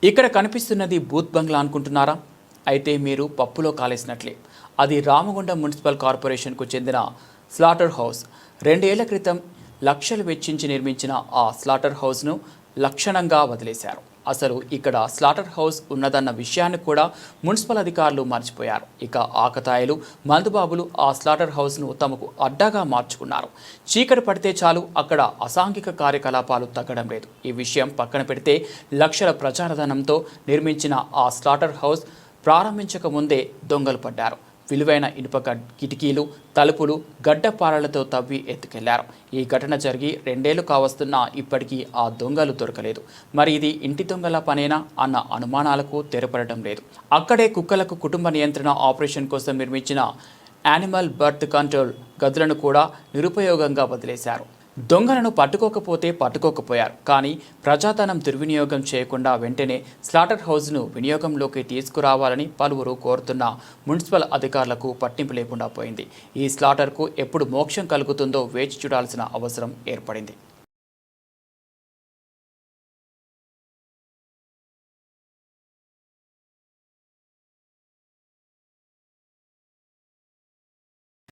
ఇక్కడ కనిపిస్తున్నది బూత్ బంగ్లా అనుకుంటున్నారా? అయితే మీరు పప్పులో కాలేసినట్లే. అది రామగుండం మున్సిపల్ కార్పొరేషన్కు చెందిన స్లాటర్ హౌస్. 2 ఏళ్ల క్రితం లక్షలు వెచ్చించి నిర్మించిన ఆ స్లాటర్ హౌస్ను లక్షణంగా వదిలేశారు. అసలు ఇక్కడ స్లాటర్ హౌస్ ఉన్నదన్న విషయాన్ని కూడా మున్సిపల్ అధికారులు మర్చిపోయారు. ఇక ఆకతాయిలు, మందుబాబులు ఆ స్లాటర్ హౌస్ను తమకు అడ్డాగా మార్చుకున్నారు. చీకటి పడితే చాలు అక్కడ అసాంఘిక కార్యకలాపాలు తగ్గడం లేదు. ఈ విషయం పక్కన పెడితే లక్షల ప్రచారధనంతో నిర్మించిన ఆ స్లాటర్ హౌస్ ప్రారంభించక ముందే దొంగలు పడ్డారు. విలువైన ఇనుప కిటికీలు, తలుపులు గడ్డపారలతో తవ్వి ఎత్తుకెళ్లారు. ఈ ఘటన జరిగి 2 ఏళ్లు కావస్తున్నా ఇప్పటికీ ఆ దొంగలు దొరకలేదు. మరి ఇది ఇంటి దొంగల పనేనా అన్న అనుమానాలకు తెరపడటం లేదు. అక్కడే కుక్కలకు కుటుంబ నియంత్రణ ఆపరేషన్ కోసం నిర్మించిన యానిమల్ బర్త్ కంట్రోల్ గదులను కూడా నిరుపయోగంగా వదిలేశారు. దొంగలను పట్టుకోకపోయారు, కానీ ప్రజాధనం దుర్వినియోగం చేయకుండా వెంటనే స్లాటర్ హౌస్ను వినియోగంలోకి తీసుకురావాలని పలువురు కోరుతున్న మున్సిపల్ అధికారులకు పట్టింపు లేకుండా పోయింది. ఈ స్లాటర్కు ఎప్పుడు మోక్షం కలుగుతుందో వేచి చూడాల్సిన అవసరం ఏర్పడింది.